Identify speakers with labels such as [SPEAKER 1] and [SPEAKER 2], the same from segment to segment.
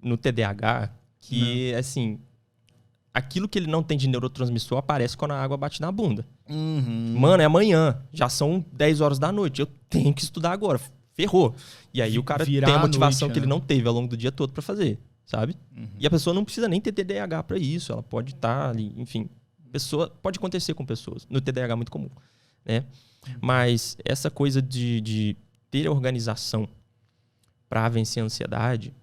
[SPEAKER 1] no TDAH que, assim, aquilo que ele não tem de neurotransmissor aparece quando a água bate na bunda. Mano, é amanhã. Já são 10 horas da noite. Eu tenho que estudar agora. Ferrou. E aí o cara tem a motivação que ele não teve ao longo do dia todo pra fazer, sabe? E a pessoa não precisa nem ter TDAH pra isso. Ela pode estar ali, enfim. Pode acontecer com pessoas. No TDAH é muito comum, né? Mas essa coisa de ter organização pra vencer a ansiedade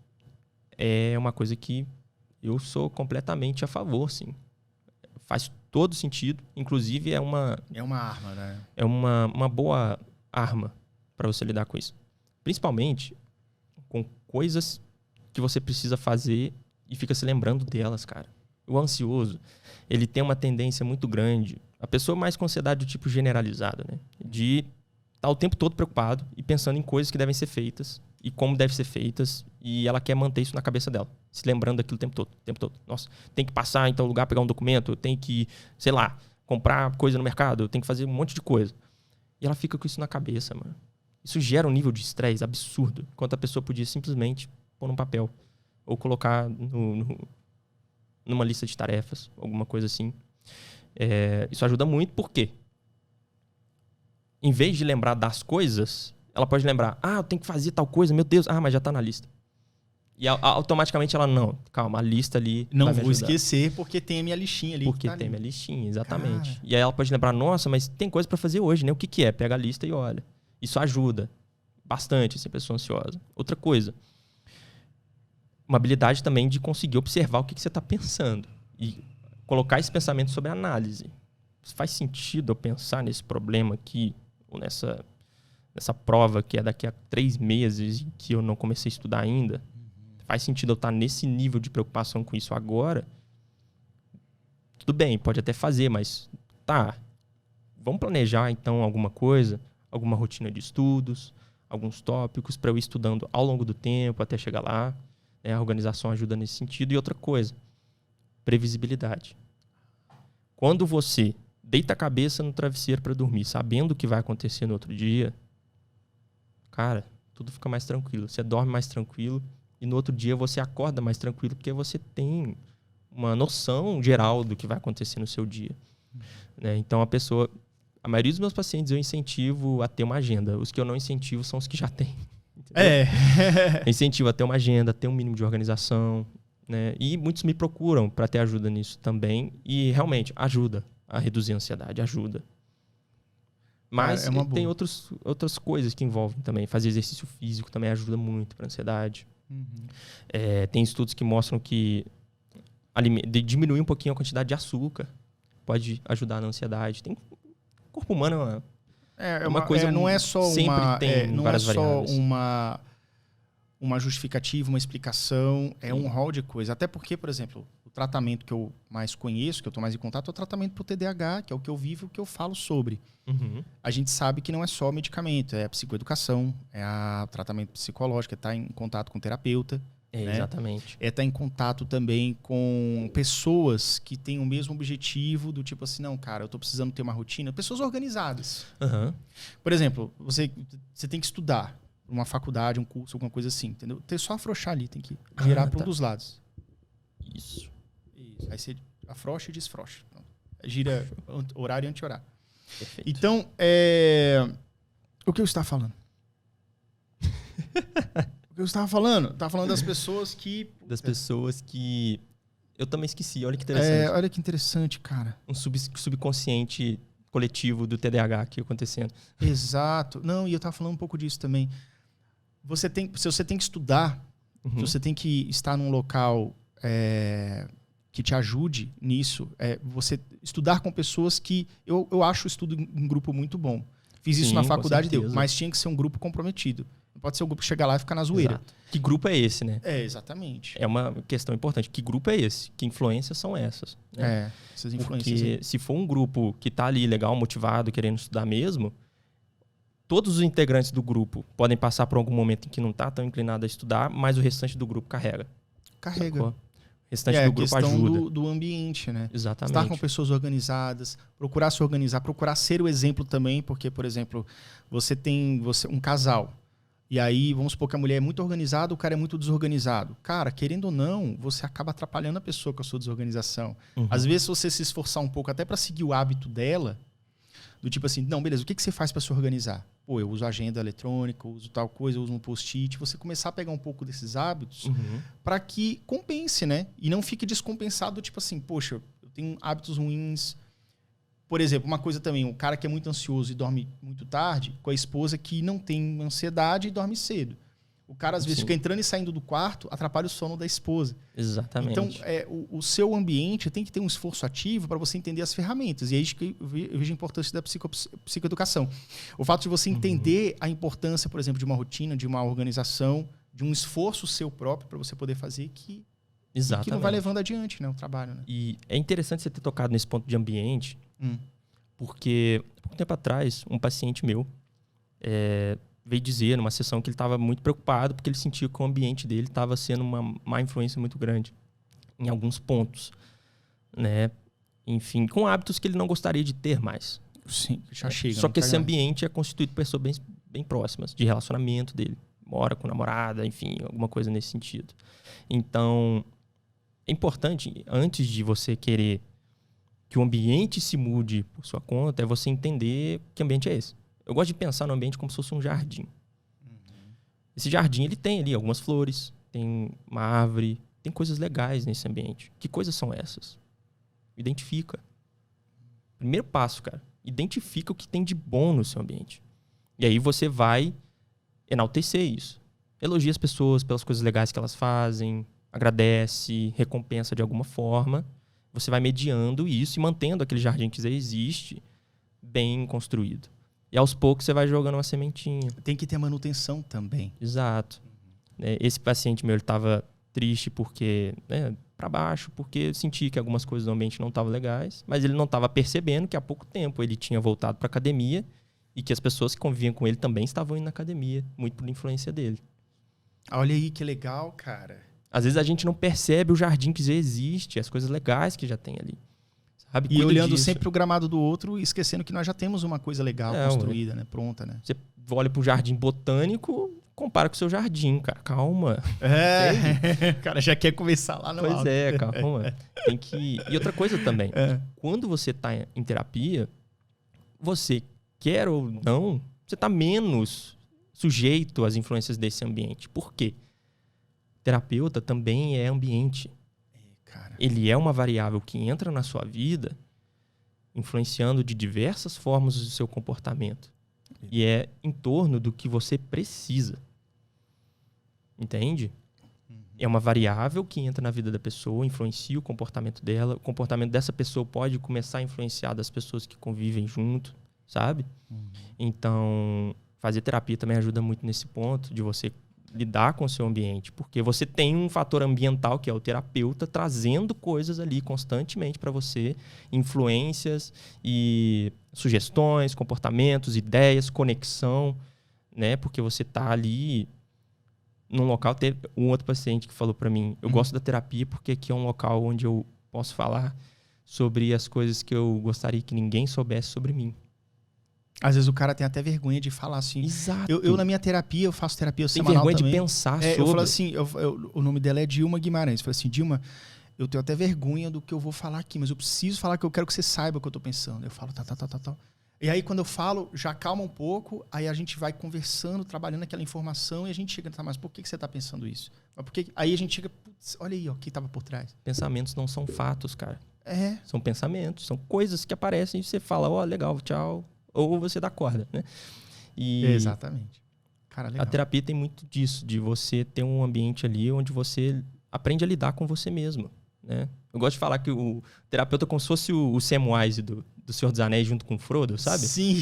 [SPEAKER 1] é uma coisa que eu sou completamente a favor, sim. Faz todo sentido. Inclusive, é uma
[SPEAKER 2] arma, né?
[SPEAKER 1] É uma boa arma para você lidar com isso. Principalmente com coisas que você precisa fazer e fica se lembrando delas, cara. O ansioso, ele tem uma tendência muito grande. A pessoa mais com ansiedade do tipo generalizada, né? De estar o tempo todo preocupado e pensando em coisas que devem ser feitas e como devem ser feitas, e ela quer manter isso na cabeça dela, se lembrando daquilo o tempo todo. Nossa, tem que passar em tal lugar, pegar um documento, tem que, sei lá, comprar coisa no mercado, tem que fazer um monte de coisa. E ela fica com isso na cabeça, mano. Isso gera um nível de estresse absurdo, enquanto a pessoa podia simplesmente pôr num papel ou colocar numa lista de tarefas, alguma coisa assim. Isso ajuda muito, por quê? Em vez de lembrar das coisas, ela pode lembrar, eu tenho que fazer tal coisa, meu Deus, mas já tá na lista. E automaticamente ela, não, calma, a lista ali
[SPEAKER 2] não vou esquecer porque tem a minha listinha ali.
[SPEAKER 1] Porque tem a minha listinha, exatamente. Cara. E aí ela pode lembrar, nossa, mas tem coisa pra fazer hoje, né? O que é? Pega a lista e olha. Isso ajuda bastante essa pessoa ansiosa. Outra coisa, uma habilidade também de conseguir observar o que você tá pensando e colocar esse pensamento sobre análise. Faz sentido eu pensar nesse problema aqui, ou nessa prova que é daqui a 3 meses e que eu não comecei a estudar ainda? Faz sentido eu estar nesse nível de preocupação com isso agora? Tudo bem, pode até fazer, mas vamos planejar então alguma coisa, alguma rotina de estudos, alguns tópicos para eu ir estudando ao longo do tempo até chegar lá. A organização ajuda nesse sentido. E outra coisa, previsibilidade. Quando você deita a cabeça no travesseiro para dormir, sabendo o que vai acontecer no outro dia, cara, tudo fica mais tranquilo. Você dorme mais tranquilo e no outro dia você acorda mais tranquilo porque você tem uma noção geral do que vai acontecer no seu dia. Né? Então, a maioria dos meus pacientes eu incentivo a ter uma agenda. Os que eu não incentivo são os que já têm. Eu incentivo a ter uma agenda, a ter um mínimo de organização. Né? E muitos me procuram para ter ajuda nisso também. E realmente ajuda a reduzir a ansiedade, ajuda. Mas tem outras coisas que envolvem também. Fazer exercício físico também ajuda muito para a ansiedade. Tem estudos que mostram que diminuir um pouquinho a quantidade de açúcar pode ajudar na ansiedade. O corpo humano é uma coisa...
[SPEAKER 2] não é só
[SPEAKER 1] várias variáveis.
[SPEAKER 2] Uma justificativa, uma explicação. É um rol de coisas. Até porque, por exemplo, o tratamento que eu mais conheço, que eu estou mais em contato, é o tratamento para o TDAH, que é o que eu vivo, o que eu falo sobre. A gente sabe que não é só medicamento, é a psicoeducação, é o tratamento psicológico, é estar em contato com o terapeuta. Né?
[SPEAKER 1] Exatamente.
[SPEAKER 2] É estar em contato também com pessoas que têm o mesmo objetivo, do tipo assim, não, cara, eu estou precisando ter uma rotina. Pessoas organizadas. Por exemplo, você tem que estudar uma faculdade, um curso, alguma coisa assim, entendeu? Tem só afrouxar ali, tem que girar para um dos lados.
[SPEAKER 1] Isso.
[SPEAKER 2] Aí você afrouxa e desfrouxa. Gira horário e anti-horário.
[SPEAKER 1] Perfeito.
[SPEAKER 2] Então, o que eu estava falando? O que eu estava falando? Eu estava falando das pessoas que...
[SPEAKER 1] Das pessoas que... Eu também esqueci, olha que interessante.
[SPEAKER 2] Olha que interessante, cara.
[SPEAKER 1] Um subconsciente coletivo do TDAH aqui acontecendo.
[SPEAKER 2] Exato. Não, e eu estava falando um pouco disso também. Se você tem que estudar, se você tem que estar num local que te ajude nisso, você estudar com pessoas que... Eu acho o estudo em grupo muito bom. Fiz isso na faculdade, mas tinha que ser um grupo comprometido. Não pode ser um grupo que chega lá e fica na zoeira.
[SPEAKER 1] Exato. Que grupo é esse, né?
[SPEAKER 2] Exatamente.
[SPEAKER 1] É uma questão importante. Que grupo é esse? Que influências são essas? Né?
[SPEAKER 2] Essas influências.
[SPEAKER 1] Porque se for um grupo que tá ali legal, motivado, querendo estudar mesmo, todos os integrantes do grupo podem passar por algum momento em que não tá tão inclinado a estudar, mas o restante do grupo carrega.
[SPEAKER 2] Carrega.
[SPEAKER 1] O restante do grupo ajuda.
[SPEAKER 2] É a questão do ambiente, né?
[SPEAKER 1] Exatamente.
[SPEAKER 2] Estar com pessoas organizadas, procurar se organizar, procurar ser o exemplo também, porque, por exemplo, você um casal E aí, vamos supor que a mulher é muito organizada, o cara é muito desorganizado. Cara, querendo ou não, você acaba atrapalhando a pessoa com a sua desorganização. Às vezes, se você se esforçar um pouco até para seguir o hábito dela, do tipo assim, não, beleza, o que você faz para se organizar? Pô, eu uso agenda eletrônica, eu uso tal coisa, eu uso um post-it. Você começar a pegar um pouco desses hábitos para que compense, né? E não fique descompensado, tipo assim, poxa, eu tenho hábitos ruins. Por exemplo, uma coisa também, um cara que é muito ansioso e dorme muito tarde, com a esposa que não tem ansiedade e dorme cedo. O cara, às vezes, fica entrando e saindo do quarto, atrapalha o sono da esposa.
[SPEAKER 1] Exatamente.
[SPEAKER 2] Então, o seu ambiente tem que ter um esforço ativo para você entender as ferramentas. E é isso que eu vejo a importância da psicoeducação. O fato de você entender a importância, por exemplo, de uma rotina, de uma organização, de um esforço seu próprio para você poder fazer que não vai levando adiante, né, o trabalho. Né?
[SPEAKER 1] E é interessante você ter tocado nesse ponto de ambiente, porque há pouco tempo atrás, um paciente meu veio dizer numa sessão que ele estava muito preocupado porque ele sentia que o ambiente dele estava sendo uma má influência muito grande em alguns pontos, né? Enfim, com hábitos que ele não gostaria de ter mais.
[SPEAKER 2] Sim, já chega.
[SPEAKER 1] Só que esse ambiente é constituído por pessoas bem próximas, de relacionamento dele. Mora com namorada, enfim, alguma coisa nesse sentido. Então, é importante, antes de você querer que o ambiente se mude por sua conta, é você entender que ambiente é esse. Eu gosto de pensar no ambiente como se fosse um jardim. Esse jardim, ele tem ali algumas flores, tem uma árvore, tem coisas legais nesse ambiente. Que coisas são essas? Identifica. Primeiro passo, cara. Identifica o que tem de bom no seu ambiente. E aí você vai enaltecer isso. Elogia as pessoas pelas coisas legais que elas fazem, agradece, recompensa de alguma forma. Você vai mediando isso e mantendo aquele jardim que já existe bem construído. E aos poucos você vai jogando uma sementinha.
[SPEAKER 2] Tem que ter manutenção também.
[SPEAKER 1] Exato. Esse paciente meu, ele estava triste porque, para baixo, porque sentia que algumas coisas do ambiente não estavam legais, mas ele não estava percebendo que há pouco tempo ele tinha voltado para a academia e que as pessoas que conviviam com ele também estavam indo na academia, muito por influência dele.
[SPEAKER 2] Olha aí que legal, cara.
[SPEAKER 1] Às vezes a gente não percebe o jardim que já existe, as coisas legais que já tem ali. Sabe?
[SPEAKER 2] E olhando sempre o gramado do outro e esquecendo que nós já temos uma coisa legal construída, né? Pronta, né?
[SPEAKER 1] Você olha pro jardim botânico, compara com o seu jardim, cara. Calma.
[SPEAKER 2] O cara já quer começar lá no alto.
[SPEAKER 1] Pois é, calma. Tem que... E outra coisa também. Quando você tá em terapia, você quer ou não, você tá menos sujeito às influências desse ambiente. Por quê? Terapeuta também é ambiente. Ele é uma variável que entra na sua vida, influenciando de diversas formas o seu comportamento. E é em torno do que você precisa. Entende? É uma variável que entra na vida da pessoa, influencia o comportamento dela. O comportamento dessa pessoa pode começar a influenciar das pessoas que convivem junto, sabe? Então, fazer terapia também ajuda muito nesse ponto de você lidar com o seu ambiente, porque você tem um fator ambiental, que é o terapeuta, trazendo coisas ali constantemente para você, influências e sugestões, comportamentos, ideias, conexão, né? Porque você tá ali num local. Teve um outro paciente que falou para mim, eu gosto da terapia porque aqui é um local onde eu posso falar sobre as coisas que eu gostaria que ninguém soubesse sobre mim.
[SPEAKER 2] Às vezes o cara tem até vergonha de falar assim.
[SPEAKER 1] Exato.
[SPEAKER 2] Eu na minha terapia, eu faço terapia
[SPEAKER 1] tem
[SPEAKER 2] semanal
[SPEAKER 1] vergonha
[SPEAKER 2] também.
[SPEAKER 1] de pensar sobre.
[SPEAKER 2] Eu falo assim, o nome dela é Dilma Guimarães. Eu falo assim, Dilma, eu tenho até vergonha do que eu vou falar aqui, mas eu preciso falar que eu quero que você saiba o que eu tô pensando. Eu falo, tá. E aí quando eu falo, já calma um pouco, aí a gente vai conversando, trabalhando aquela informação e a gente chega, tá, mas por que você tá pensando isso? Mas por que... Aí a gente chega, putz, olha aí, ó, o que tava por trás.
[SPEAKER 1] Pensamentos não são fatos, cara. São pensamentos, são coisas que aparecem e você fala, ó, legal, tchau. Ou você dá corda, né? E
[SPEAKER 2] exatamente. Cara, legal.
[SPEAKER 1] A terapia tem muito disso, de você ter um ambiente ali onde você aprende a lidar com você mesmo, né? Eu gosto de falar que o terapeuta é como se fosse o Samwise do Senhor dos Anéis junto com o Frodo, sabe?
[SPEAKER 2] Sim.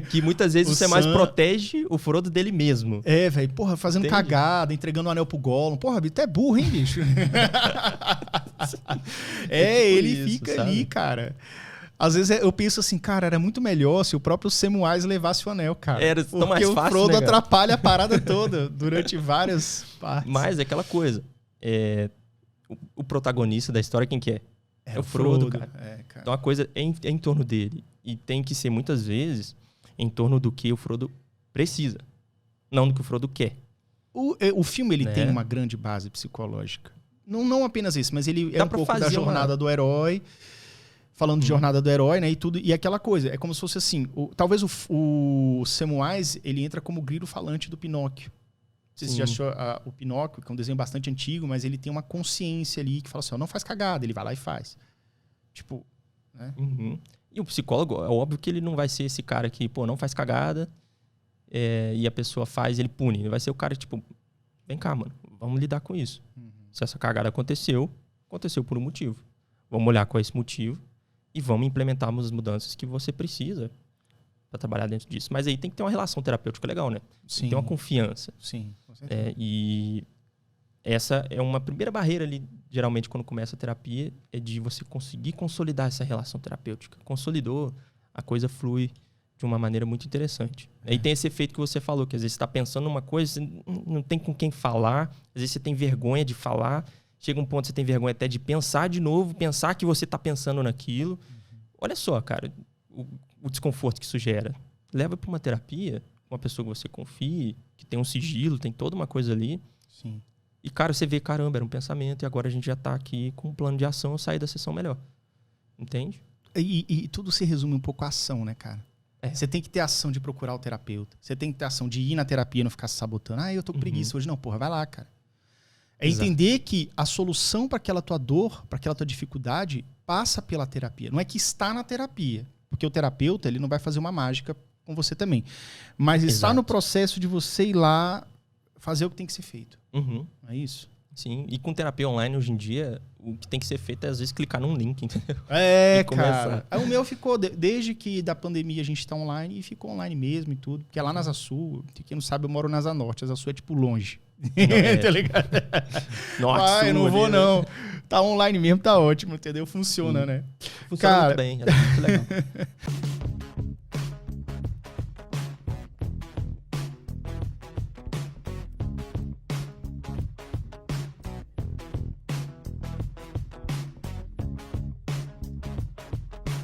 [SPEAKER 1] Que muitas vezes o Samwise protege o Frodo dele mesmo.
[SPEAKER 2] Velho. Porra, fazendo cagada, entregando o anel pro Gollum. Porra, tu é burro, hein, bicho? Ele isso, fica sabe? Ali, cara. Às vezes eu penso assim, cara, era muito melhor se o próprio Samwise levasse o anel, cara.
[SPEAKER 1] Era tão mais fácil,
[SPEAKER 2] porque o Frodo atrapalha a parada toda durante várias partes.
[SPEAKER 1] Mas é aquela coisa. O protagonista da história, quem que é? É o Frodo, cara.
[SPEAKER 2] Cara.
[SPEAKER 1] Então a coisa é em torno dele. E tem que ser, muitas vezes, em torno do que o Frodo precisa. não do que o Frodo quer.
[SPEAKER 2] O filme, ele
[SPEAKER 1] Né?
[SPEAKER 2] tem uma grande base psicológica. Não apenas isso, mas ele é
[SPEAKER 1] Dá
[SPEAKER 2] um
[SPEAKER 1] pra
[SPEAKER 2] pouco da
[SPEAKER 1] fazer
[SPEAKER 2] jornada do herói, falando de jornada do herói, né, e tudo. E aquela coisa, é como se fosse assim, talvez o Samwise, ele entra como o grilo falante do Pinóquio. Não sei se você já achou o Pinóquio, que é um desenho bastante antigo, mas ele tem uma consciência ali que fala assim, ó, não faz cagada, ele vai lá e faz. Tipo, né?
[SPEAKER 1] E o psicólogo, é óbvio que ele não vai ser esse cara que, pô, não faz cagada, e a pessoa faz, ele pune. Ele vai ser o cara, tipo, vem cá, mano, vamos lidar com isso. Se essa cagada aconteceu por um motivo. Vamos olhar qual é esse motivo e vamos implementar as mudanças que você precisa para trabalhar dentro disso. Mas aí tem que ter uma relação terapêutica legal, né?
[SPEAKER 2] Sim.
[SPEAKER 1] Tem que ter uma confiança.
[SPEAKER 2] Sim, com certeza.
[SPEAKER 1] E essa é uma primeira barreira ali, geralmente, quando começa a terapia, é de você conseguir consolidar essa relação terapêutica. Consolidou, a coisa flui de uma maneira muito interessante. Aí tem esse efeito que você falou, que às vezes você está pensando numa coisa, você não tem com quem falar, às vezes você tem vergonha de falar, chega um ponto que você tem vergonha até de pensar de novo, pensar que você está pensando naquilo. Olha só, cara, o desconforto que isso gera. Leva para uma terapia, uma pessoa que você confie, que tem um sigilo, tem toda uma coisa ali.
[SPEAKER 2] Sim.
[SPEAKER 1] E, cara, você vê, caramba, era um pensamento e agora a gente já está aqui com um plano de ação, eu sair da sessão melhor. Entende?
[SPEAKER 2] E tudo se resume um pouco à ação, né, cara? Você tem que ter ação de procurar o terapeuta. Você tem que ter ação de ir na terapia e não ficar se sabotando. Eu tô com preguiça hoje. Não, porra, vai lá, cara. É entender que a solução para aquela tua dor, para aquela tua dificuldade, passa pela terapia. Não é que está na terapia. Porque o terapeuta, ele não vai fazer uma mágica com você também. Mas está no processo de você ir lá fazer o que tem que ser feito. Não é isso?
[SPEAKER 1] Sim, e com terapia online hoje em dia, o que tem que ser feito é às vezes clicar num link, entendeu?
[SPEAKER 2] Cara. Aí o meu ficou, desde que da pandemia a gente tá online, e ficou online mesmo e tudo. Porque é lá na Asa Sul, quem não sabe, eu moro na Asa Norte. A Asa Sul é tipo longe. Tá ligado?
[SPEAKER 1] Norte, Sul,
[SPEAKER 2] não vou
[SPEAKER 1] ali,
[SPEAKER 2] não. Tá online mesmo, tá ótimo, entendeu? Funciona, né?
[SPEAKER 1] Funciona
[SPEAKER 2] Cara...
[SPEAKER 1] muito bem, é muito legal.